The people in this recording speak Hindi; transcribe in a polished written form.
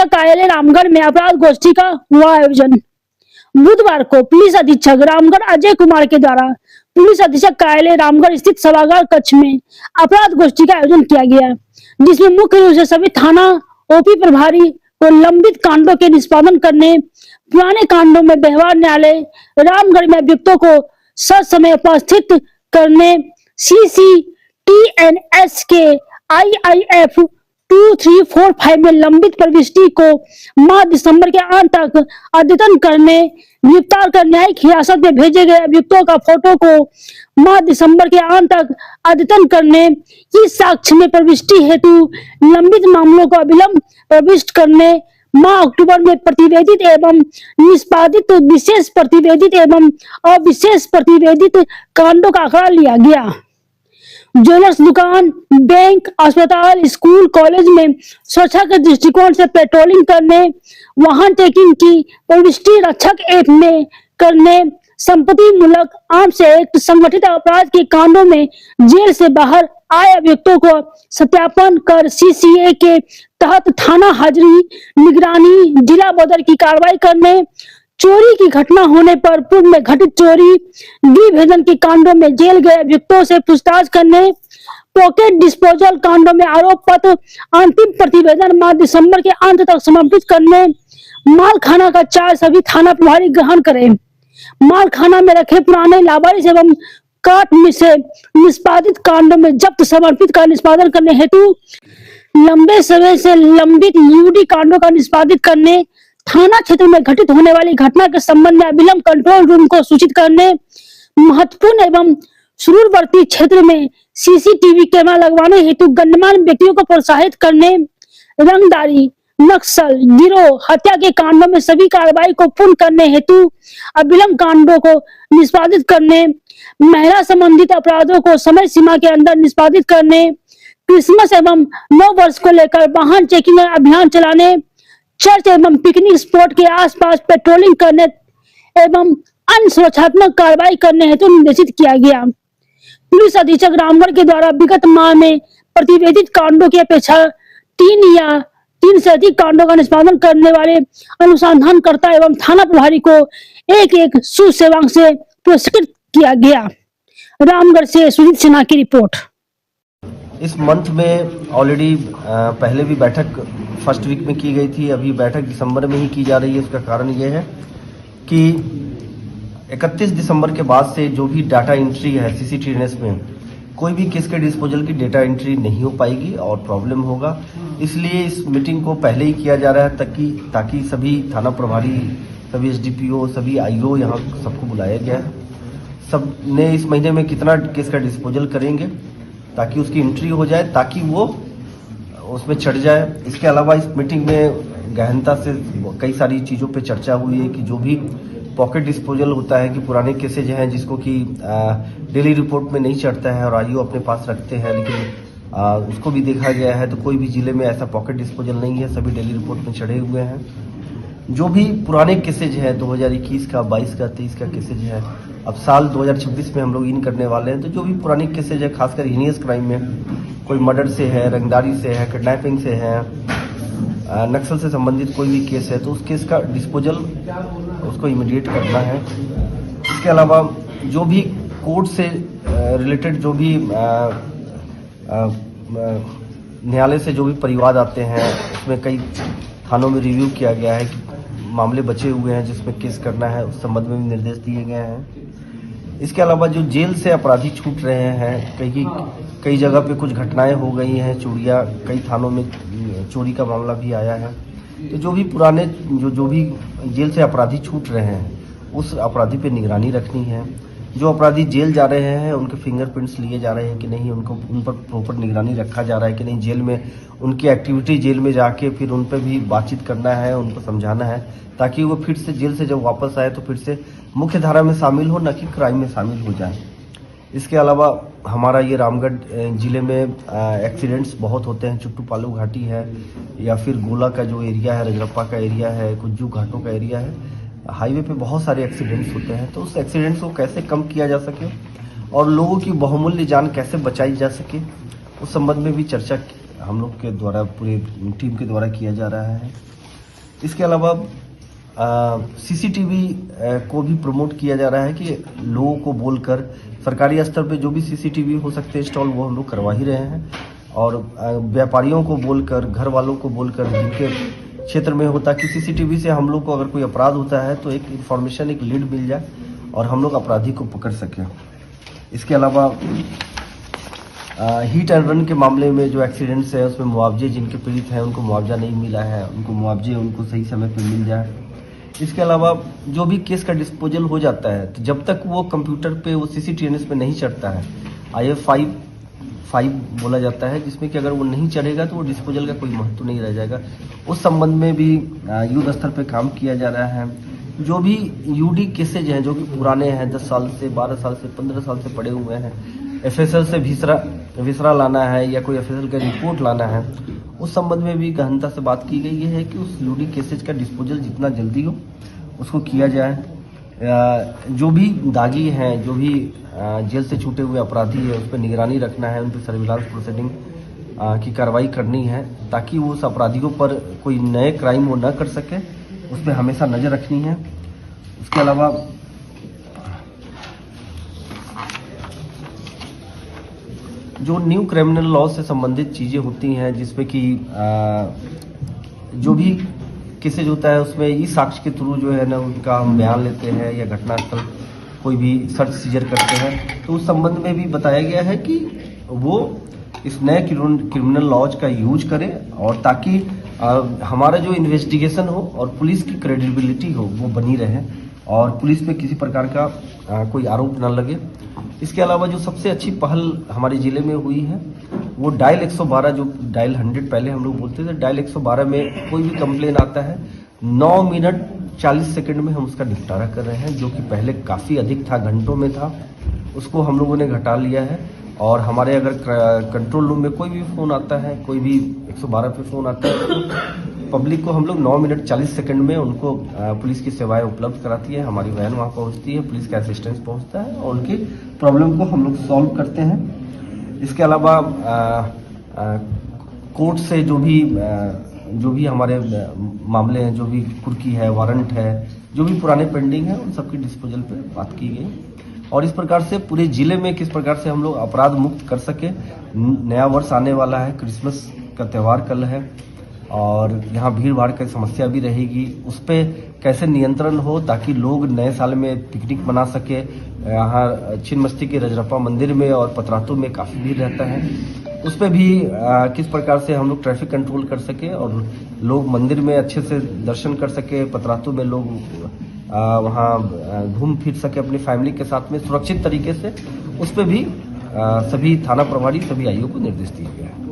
कार्यालय रामगढ़ में अपराध गोष्ठी का हुआ आयोजन। बुधवार को पुलिस अधीक्षक रामगढ़ अजय कुमार के द्वारा पुलिस अधीक्षक कार्यालय रामगढ़ स्थित सभागार कक्ष में अपराध गोष्ठी का आयोजन किया गया, जिसमें मुख्य रूप से सभी थाना ओपी प्रभारी को लंबित कांडों के निष्पादन करने, पुराने कांडों में व्यवहार न्यायालय रामगढ़ में अभियुक्तों को ससमय उपस्थित करने, CCTNS के IIF 2345 में लंबित प्रविष्टि को माह दिसंबर के अंत तक अद्यतन करने, गिरफ्तार कर न्यायिक हिरासत में भेजे गए अभियुक्तों का फोटो को माह दिसंबर के अंत तक अद्यतन करने, इस साक्ष्य में प्रविष्टि हेतु लंबित मामलों को अविलंब प्रविष्ट करने, माह अक्टूबर में प्रतिवेदित एवं निष्पादित विशेष प्रतिवेदित एवं अविशेष प्रतिवेदित कांडों का आंकड़ा लिया गया। ज्वेलर्स दुकान, बैंक, अस्पताल, स्कूल, कॉलेज में सुरक्षा के दृष्टिकोण से पेट्रोलिंग करने, वाहन चेकिंग की प्रविष्टि रक्षक ऐप में करने, संपत्ति मूलक आर्म्स एक्ट, संगठित अपराध के कांडों में जेल से बाहर आए अभियुक्तों को सत्यापन कर CCA के तहत थाना हाजिरी, निगरानी, जिला बदर की कार्रवाई करने, चोरी की घटना होने पर पूर्व में घटित चोरी, विभेदन के कांडों में जेल गए अभियुक्तों से पूछताछ करने, पॉकेट डिस्पोजल कांडों में आरोप पत्र अंतिम प्रतिवेदन माह दिसंबर के अंत तक समर्पित करने, माल खाना का चार्ज सभी थाना प्रभारी ग्रहण करें, माल खाना में रखे पुराने लावारिस एवं काट में से निष्पादित कांडों में जब्त समर्पित का निष्पादन करने हेतु लंबे समय से लंबित UD कांडों का निष्पादित करने, थाना क्षेत्र में घटित होने वाली घटना के संबंध में अविलंब कंट्रोल रूम को सूचित करने, महत्वपूर्ण एवं सुदूरवर्ती क्षेत्र में CCTV कैमरा लगवाने हेतु गणमान्य व्यक्तियों को प्रोत्साहित करने, रंगदारी, नक्सल, गिरोह हत्या के कांडों में सभी कार्रवाई को पूर्ण करने हेतु अविलंब कांडों को निष्पादित करने, महिला संबंधित अपराधों को समय सीमा के अंदर निष्पादित करने, क्रिसमस एवं नव वर्ष को लेकर वाहन चेकिंग अभियान चलाने, चर्च एवं पिकनिक स्पॉट के आसपास पेट्रोलिंग करने एवं अन्य सुरक्षात्मक कार्रवाई करने हेतु निर्देशित किया गया। पुलिस अधीक्षक रामगढ़ के द्वारा विगत माह में प्रतिवेदित कांडों की अपेक्षा 3 से अधिक कांडों का निष्पादन करने वाले अनुसंधानकर्ता एवं थाना प्रभारी को एक सुसेवांक से पुरस्कृत किया गया। रामगढ़ से सुजीत सिन्हा की रिपोर्ट। इस मंथ में ऑलरेडी पहले भी बैठक फर्स्ट वीक में की गई थी, अभी बैठक दिसंबर में ही की जा रही है। इसका कारण ये है कि 31 दिसंबर के बाद से जो भी डाटा एंट्री है CCTNS में, कोई भी केस के डिस्पोजल की डेटा एंट्री नहीं हो पाएगी और प्रॉब्लम होगा। इसलिए इस मीटिंग को पहले ही किया जा रहा है ताकि सभी थाना प्रभारी, सभी SDPO, सभी IO यहाँ सबको बुलाया गया है। सब ने इस महीने में कितना केस का डिस्पोजल करेंगे ताकि उसकी एंट्री हो जाए, ताकि वो उसमें चढ़ जाए। इसके अलावा इस मीटिंग में गहनता से कई सारी चीज़ों पे चर्चा हुई है कि जो भी पॉकेट डिस्पोजल होता है कि पुराने केसेज हैं जिसको कि डेली रिपोर्ट में नहीं चढ़ता है और IO अपने पास रखते हैं, लेकिन उसको भी देखा गया है तो कोई भी जिले में ऐसा पॉकेट डिस्पोजल नहीं है, सभी डेली रिपोर्ट में चढ़े हुए हैं। जो भी पुराने केसेज है 2021 का, 22 का, 23 का केसेज है, अब साल 2026 में हम लोग इन करने वाले हैं, तो जो भी पुरानी केसेज है खासकर हीनियस क्राइम में, कोई मर्डर से है, रंगदारी से है, किडनैपिंग से है, नक्सल से संबंधित कोई भी केस है, तो उस केस का डिस्पोजल उसको इमीडिएट करना है। इसके अलावा जो भी कोर्ट से रिलेटेड जो भी न्यायालय से जो भी परिवाद आते हैं, उसमें कई थानों में रिव्यू किया गया है कि मामले बचे हुए हैं जिसमें केस करना है, उस संबंध में भी निर्देश दिए गए हैं। इसके अलावा जो जेल से अपराधी छूट रहे हैं, कई जगह पे कुछ घटनाएं हो गई हैं, चोरियां, कई थानों में चोरी का मामला भी आया है, तो जो भी पुराने जो भी जेल से अपराधी छूट रहे हैं उस अपराधी पे निगरानी रखनी है। जो अपराधी जेल जा रहे हैं उनके फिंगरप्रिंट्स लिए जा रहे हैं कि नहीं, उन पर प्रॉपर निगरानी रखा जा रहा है कि नहीं, जेल में उनकी एक्टिविटी, जेल में जाके फिर उन पर भी बातचीत करना है, उनको समझाना है ताकि वो फिर से जेल से जब वापस आए तो फिर से मुख्य धारा में शामिल हो, न कि क्राइम में शामिल हो जाए। इसके अलावा हमारा ये रामगढ़ ज़िले में एक्सीडेंट्स बहुत होते हैं। चुट्टू पालू घाटी है या फिर गोला का जो एरिया है, रजरप्पा का एरिया है, कुज्जू घाटों का एरिया है, हाईवे पे बहुत सारे एक्सीडेंट्स होते हैं। तो उस एक्सीडेंट्स को कैसे कम किया जा सके और लोगों की बहुमूल्य जान कैसे बचाई जा सके, उस संबंध में भी चर्चा हम लोग के द्वारा, पूरे टीम के द्वारा किया जा रहा है। इसके अलावा सीसीटीवी को भी प्रमोट किया जा रहा है कि लोगों को बोलकर सरकारी स्तर पे जो भी सीसीटीवी हो सकते हैं इंस्टॉल वो हम लोग करवा ही रहे हैं। और व्यापारियों को बोलकर, घर वालों को बोलकर, जिनके क्षेत्र में होता है कि सीसीटीवी से हम लोग को अगर कोई अपराध होता है तो एक इन्फॉर्मेशन, एक लीड मिल जाए और हम लोग अपराधी को पकड़ सकें। इसके अलावा हिट एंड रन के मामले में जो एक्सीडेंट्स है उसमें मुआवजे, जिनके पीड़ित हैं उनको मुआवजा नहीं मिला है, उनको मुआवजे उनको सही समय पर मिल जाए। इसके अलावा जो भी केस का डिस्पोजल हो जाता है तो जब तक वो कंप्यूटर पे, वो सीसीटीएनएस पे नहीं चढ़ता है, IF5 बोला जाता है, जिसमें कि अगर वो नहीं चढ़ेगा तो वो डिस्पोजल का कोई महत्व नहीं रह जाएगा। उस संबंध में भी युद्ध स्तर पे काम किया जा रहा है। जो भी यूडी केसेज हैं जो कि पुराने हैं, 10 साल से, 12 साल से, 15 साल से पड़े हुए हैं, FSL से विसरा लाना है या कोई FSL का रिपोर्ट लाना है, उस संबंध में भी गहनता से बात की गई है कि उस यूडी केसेज का डिस्पोजल जितना जल्दी हो उसको किया जाए। जो भी दागी हैं, जो भी जेल से छूटे हुए अपराधी है, उस पर निगरानी रखना है, उन पर सर्विलांस प्रोसीडिंग की कार्रवाई करनी है ताकि वो उस अपराधियों पर कोई नए क्राइम वो न कर सके, उस पर हमेशा नज़र रखनी है। उसके अलावा जो न्यू क्रिमिनल लॉ से संबंधित चीज़ें होती हैं, जिसमें कि जो भी केसेज होता है उसमें ई साक्ष्य के थ्रू जो है ना उनका हम बयान लेते हैं या घटनास्थल कोई भी सर्च सीजर करते हैं, तो उस संबंध में भी बताया गया है कि वो इस नए क्रिमिनल लॉज का यूज करें और ताकि हमारा जो इन्वेस्टिगेशन हो और पुलिस की क्रेडिबिलिटी हो वो बनी रहे और पुलिस पे किसी प्रकार का कोई आरोप न लगे। इसके अलावा जो सबसे अच्छी पहल हमारे ज़िले में हुई है वो डायल 112, जो डायल 100 पहले हम लोग बोलते थे, डायल 112 में कोई भी कंप्लेन आता है 9 मिनट 40 सेकंड में हम उसका निपटारा कर रहे हैं, जो कि पहले काफ़ी अधिक था, घंटों में था, उसको हम लोगों ने घटा लिया है। और हमारे अगर कंट्रोल रूम में कोई भी फ़ोन आता है, कोई भी 112 पे फ़ोन आता है तो पब्लिक को हम लोग 9 मिनट 40 सेकंड में उनको पुलिस की सेवाएं उपलब्ध कराती है, हमारी वैन वहाँ पहुँचती है, पुलिस का असिस्टेंस पहुँचता है और उनकी प्रॉब्लम को हम लोग सॉल्व करते हैं। इसके अलावा कोर्ट से जो भी हमारे मामले हैं, जो भी कुर्की है, वारंट है, जो भी पुराने पेंडिंग है, उन सबकी डिस्पोजल पे बात की गई और इस प्रकार से पूरे ज़िले में किस प्रकार से हम लोग अपराध मुक्त कर सके। नया वर्ष आने वाला है, क्रिसमस का त्यौहार कल है और यहाँ भीड़ भाड़ की समस्या भी रहेगी, उस पर कैसे नियंत्रण हो ताकि लोग नए साल में पिकनिक मना सके। यहाँ छिन्नमस्ती के रजरप्पा मंदिर में और पतरातू में काफ़ी भीड़ रहता है, उस पर भी किस प्रकार से हम लोग ट्रैफिक कंट्रोल कर सके और लोग मंदिर में अच्छे से दर्शन कर सके, पतरातू में लोग वहाँ घूम फिर सके अपनी फैमिली के साथ में सुरक्षित तरीके से, उस पर भी सभी थाना प्रभारी, सभी आईओ को निर्देश दिए गए हैं।